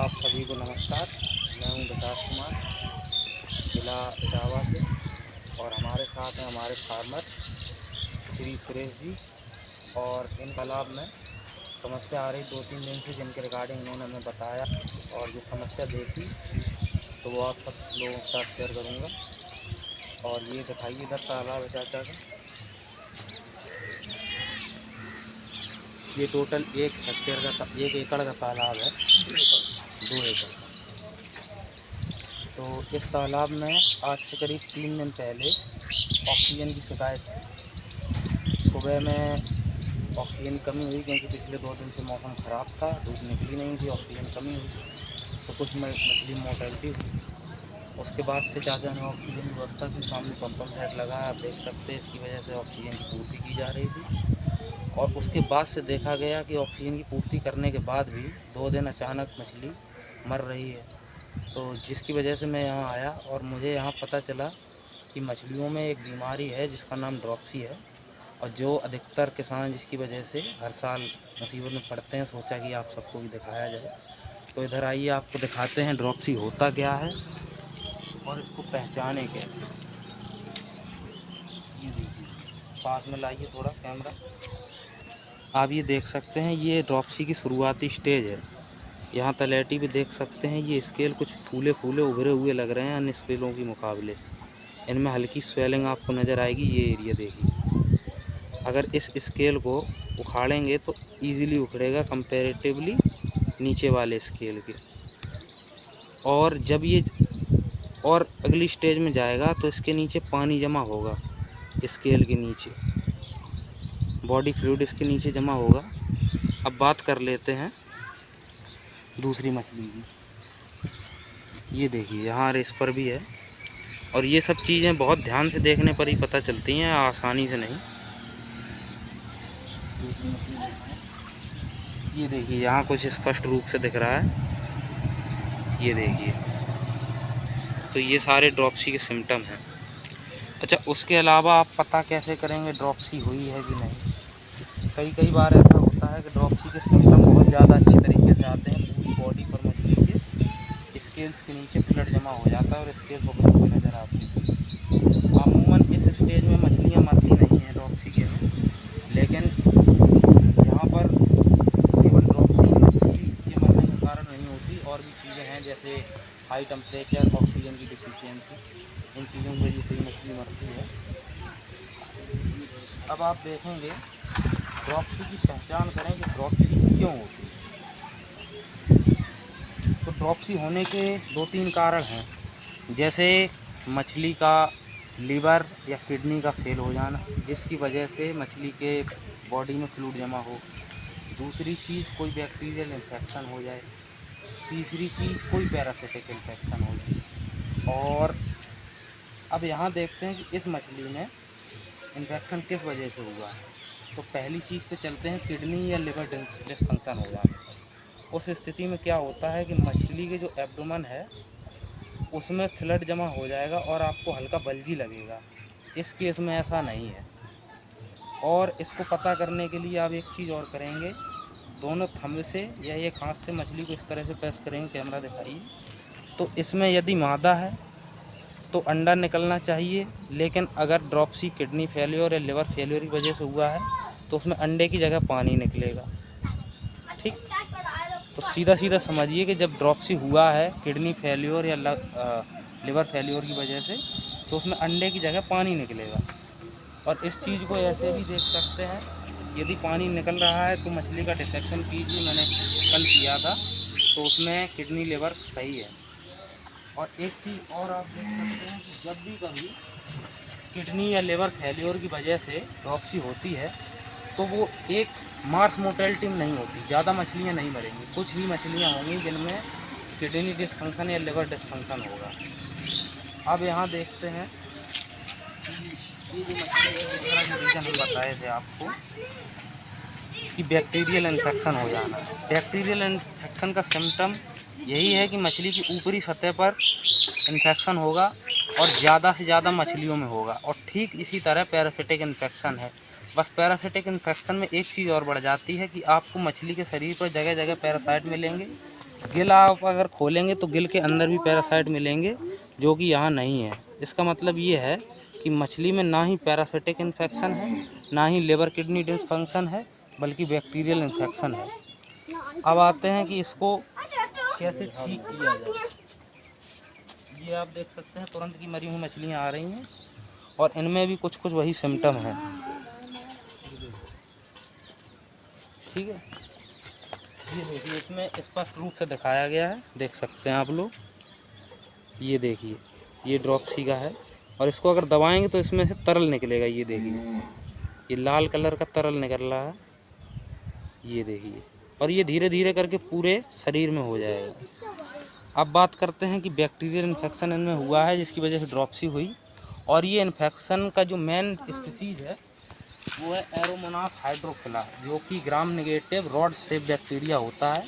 आप सभी को नमस्कार। मैं हूं विकास कुमार, जिला इटावा से, और हमारे साथ हैं हमारे फार्मर श्री सुरेश जी। और इन तालाब में समस्या आ रही 2-3 दिन से, जिनके रिगार्डिंग इन्होंने हमें बताया और जो समस्या देखी तो वो आप सब लोगों के साथ शेयर करूँगा। और ये दिखाइए, इधर तालाब है चाचा का। ये टोटल 1 एकड़ का तालाब है, 2 एकड़। तो इस तालाब में आज से करीब 3 दिन पहले ऑक्सीजन की शिकायत थी। सुबह में ऑक्सीजन की कमी हुई, क्योंकि पिछले 2 दिन से मौसम ख़राब था, धूप निकली नहीं थी, ऑक्सीजन कमी हुई तो कुछ मछली मोर्टेलिटी हुई। उसके बाद से चाचा ने ऑक्सीजन की व्यवस्था की, सामने पंप सेट लगाया, आप देख सकते हैं। इसकी वजह से ऑक्सीजन की पूर्ति की जा रही थी। और उसके बाद से देखा गया कि ऑक्सीजन की पूर्ति करने के बाद भी 2 दिन अचानक मछली मर रही है। तो जिसकी वजह से मैं यहाँ आया और मुझे यहाँ पता चला कि मछलियों में एक बीमारी है जिसका नाम ड्रॉप्सी है, और जो अधिकतर किसान जिसकी वजह से हर साल मुसीबत में पड़ते हैं। सोचा कि आप सबको भी दिखाया जाए। तो इधर आइए, आपको दिखाते हैं ड्रॉप्सी होता क्या है और इसको पहचाने कैसे। ये देखिए, पास में लाइए थोड़ा कैमरा। आप ये देख सकते हैं, ये ड्रॉप्सी की शुरुआती स्टेज है। यहाँ तलैटी भी देख सकते हैं, ये स्केल कुछ फूले फूले उभरे हुए लग रहे हैं अन्य स्केलों के मुकाबले। इनमें हल्की स्वेलिंग आपको नज़र आएगी। ये एरिया देखिए, अगर इस स्केल को उखाड़ेंगे तो इजीली उखड़ेगा कंपैरेटिवली नीचे वाले स्केल के। और जब ये और अगली स्टेज में जाएगा तो इसके नीचे पानी जमा होगा, स्केल के नीचे बॉडी फ्लूइड इसके नीचे जमा होगा। अब बात कर लेते हैं दूसरी मछली की। ये देखिए, यहाँ रेस पर भी है। और ये सब चीज़ें बहुत ध्यान से देखने पर ही पता चलती हैं, आसानी से नहीं। ये देखिए, यहाँ कुछ स्पष्ट रूप से दिख रहा है। ये देखिए, तो ये सारे ड्रॉप्सी के सिम्टम हैं। अच्छा, उसके अलावा आप पता कैसे करेंगे ड्रॉप्सी हुई है कि नहीं। कई बार ऐसा होता है कि ड्रॉप्सी के सिम्टम बहुत ज़्यादा अच्छी तरीके से आते हैं। पूरी बॉडी पर मछली के स्केल्स के नीचे फ्लड जमा हो जाता है और स्केल पकड़े हुए नज़र आते हैं। अमूमन इस स्टेज में मछलियाँ मरती नहीं हैं ड्रॉप्सी के में, लेकिन यहाँ पर केवल ड्रॉप्सी मछली के मरने का कारण नहीं होती, और भी चीज़ें हैं जैसे हाई टेम्परेचर, ऑक्सीजन की डिफिशियंसी। इन चीज़ों की वजह से ही मछली मरती है। अब आप देखेंगे, ड्रॉप्सी की पहचान करें कि ड्रॉप्सी क्यों होती है। तो ड्रॉप्सी होने के 2-3 कारण हैं, जैसे मछली का लीवर या किडनी का फेल हो जाना, जिसकी वजह से मछली के बॉडी में फ्लूइड जमा हो। दूसरी चीज़, कोई बैक्टीरियल इन्फेक्शन हो जाए। तीसरी चीज़, कोई पैरासिटिक इन्फेक्शन हो जाए। और अब यहाँ देखते हैं कि इस मछली में इन्फेक्शन किस वजह से हुआ है। तो पहली चीज़ पे चलते हैं, किडनी या लिवर डिसफंक्शन हो जाने पर। उस स्थिति में क्या होता है कि मछली के जो एब्डोमेन है उसमें फ्लड जमा हो जाएगा और आपको हल्का बल्जी लगेगा। इस केस में ऐसा नहीं है। और इसको पता करने के लिए आप एक चीज़ और करेंगे, दोनों थंब से या एक हाथ से मछली को इस तरह से प्रेस करेंगे, कैमरा दिखाइए। तो इसमें यदि मादा है तो अंडा निकलना चाहिए, लेकिन अगर ड्रॉप्सी किडनी फेलियर या लिवर फेलियर की वजह से हुआ है तो उसमें अंडे की जगह पानी निकलेगा। ठीक, तो सीधा सीधा समझिए कि जब ड्रॉप्सी हुआ है किडनी फेलियर या लिवर फेलियर की वजह से, तो उसमें अंडे की जगह पानी निकलेगा। और इस चीज़ को ऐसे भी देख सकते हैं, यदि पानी निकल रहा है तो मछली का डिसेक्शन कीजिए, मैंने कल किया था, तो उसमें किडनी लिवर सही है। और एक चीज़ और आप देख सकते हैं कि जब भी कभी किडनी या लिवर फेलियर की वजह से ड्रॉप्सी होती है तो वो एक मास मोर्टेलिटी में नहीं होती, ज़्यादा मछलियाँ नहीं मरेंगी। कुछ ही मछलियाँ होंगी जिनमें किडनी डिसफंक्शन या लिवर डिसफंक्शन होगा। अब यहाँ देखते हैं, ये जो मछली है, रीज़न हम बताए थे आपको कि बैक्टीरियल इन्फेक्शन हो जाना। बैक्टीरियल इन्फेक्शन का सिम्टम यही है कि मछली की ऊपरी सतह पर इन्फेक्शन होगा और ज़्यादा से ज़्यादा मछलियों में होगा। और ठीक इसी तरह पैरासिटिक इन्फेक्शन है। बस पैरासिटिक इन्फेक्शन में एक चीज़ और बढ़ जाती है कि आपको मछली के शरीर पर जगह जगह पैरासाइट मिलेंगे, गिल आप अगर खोलेंगे तो गिल के अंदर भी पैरासाइट मिलेंगे, जो कि यहाँ नहीं है। इसका मतलब ये है कि मछली में ना ही पैरासिटिक इन्फेक्शन है, ना ही लिवर किडनी डिसफंक्शन है, बल्कि बैक्टीरियल इन्फेक्शन है। अब आते हैं कि इसको कैसे ठीक किया जाए। ये आप देख सकते हैं तुरंत की मरी हुई मछलियाँ आ रही हैं और इनमें भी कुछ कुछ वही सिम्टम हैं। ठीक है, ये देखिए इसमें स्पष्ट रूप से दिखाया गया है, देख सकते हैं आप लोग। ये देखिए ये ड्रॉप्सी का है और इसको अगर दबाएंगे तो इसमें से तरल निकलेगा। ये देखिए ये लाल कलर का तरल निकल रहा है, ये देखिए, और ये धीरे धीरे करके पूरे शरीर में हो जाएगा। अब बात करते हैं कि बैक्टीरियल इन्फेक्शन इनमें हुआ है जिसकी वजह से ड्रॉप्सी हुई, और ये इन्फेक्शन का जो मेन स्पीसीज है वो है एरोमोनास हाइड्रोफिला, जो कि gram negative rod shape bacteria होता है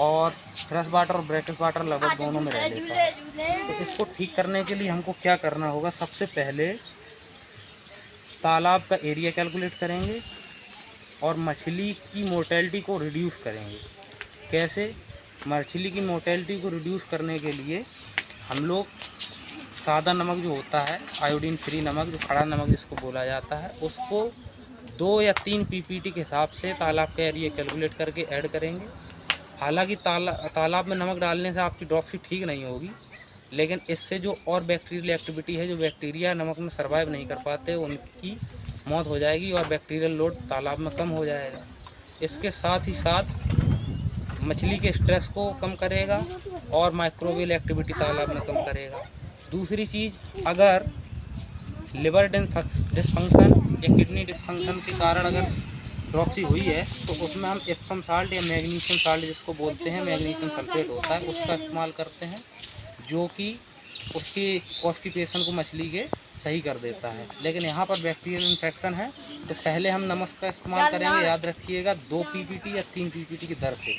और फ्रेश वाटर और ब्रैकिश वाटर लगभग दोनों में रह लेता है। तो इसको ठीक करने के लिए हमको क्या करना होगा, सबसे पहले तालाब का एरिया कैलकुलेट करेंगे और मछली की मोर्टेलिटी को रिड्यूस करेंगे। कैसे? मछली की मोर्टेलिटी को रिड्यूस करने के लिए हम लोग सादा नमक जो होता है, आयोडीन फ्री नमक, जो खड़ा नमक जिसको बोला जाता है, उसको 2 या 3 पीपीटी के हिसाब से तालाब का एरिया कैलकुलेट करके ऐड करेंगे। हालांकि तालाब में नमक डालने से आपकी ड्रॉप्सी ठीक नहीं होगी, लेकिन इससे जो और बैक्टीरियल एक्टिविटी है, जो बैक्टीरिया नमक में सर्वाइव नहीं कर पाते, उनकी मौत हो जाएगी और बैक्टीरियल लोड तालाब में कम हो जाएगा। इसके साथ ही साथ मछली के स्ट्रेस को कम करेगा और माइक्रोबियल एक्टिविटी तालाब में कम करेगा। दूसरी चीज़, अगर लिवर डिसफंक्शन या किडनी डिसफंक्शन के कारण अगर ड्रॉप्सी हुई है तो उसमें हम एप्सम साल्ट या मैग्नीशियम साल्ट जिसको बोलते हैं, मैग्नीशियम सल्फेट होता है, उसका इस्तेमाल करते हैं, जो कि उसकी कॉन्स्टिपेशन को मछली के सही कर देता है। लेकिन यहाँ पर बैक्टीरियल इन्फेक्शन है तो पहले हम नमक का इस्तेमाल करेंगे, याद रखिएगा, 2 पीपीटी या 3 पीपीटी की दर से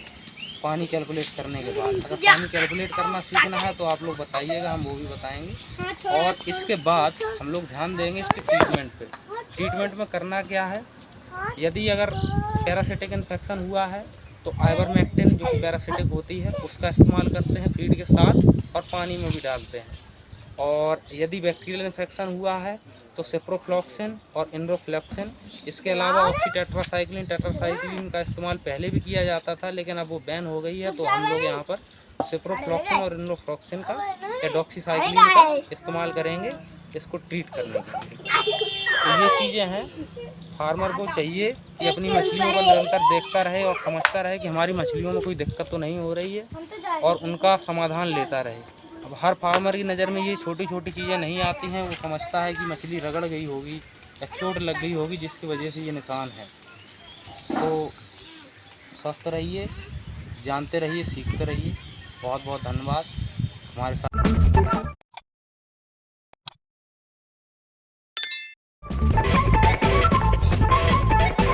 पानी कैलकुलेट करने के बाद। अगर पानी कैलकुलेट करना सीखना है तो आप लोग बताइएगा, हम वो भी बताएंगे। और इसके बाद हम लोग ध्यान देंगे इसके ट्रीटमेंट पे। ट्रीटमेंट में करना क्या है, यदि अगर पैरासिटिक इन्फेक्शन हुआ है तो आइवरमेक्टिन जो पैरासिटिक होती है उसका इस्तेमाल करते हैं फीड के साथ और पानी में भी डालते हैं। और यदि बैक्टीरियल इन्फेक्शन हुआ है तो सिप्रोफ्लॉक्सिन और इनरोफ्लैक्सिन, इसके अलावा टेट्रासाइक्लिन का इस्तेमाल पहले भी किया जाता था, लेकिन अब वो बैन हो गई है। तो हम लोग यहाँ पर सिप्रोफ्लॉक्सिन और इनरोफ्लैक्सिन का या डॉक्सीसाइक्लिन का इस्तेमाल करेंगे इसको ट्रीट करने के लिए। तो ये चीज़ें हैं, फार्मर को चाहिए कि अपनी मछलियों को निरंतर देखता रहे और समझता रहे कि हमारी मछलियों में कोई दिक्कत तो नहीं हो रही है और उनका समाधान लेता रहे। अब हर फार्मर की नज़र में ये छोटी छोटी चीज़ें नहीं आती हैं, वो समझता है कि मछली रगड़ गई होगी या चोट लग गई होगी जिसकी वजह से ये निशान है। तो स्वस्थ रहिए, जानते रहिए, सीखते रहिए। बहुत बहुत धन्यवाद हमारे साथ।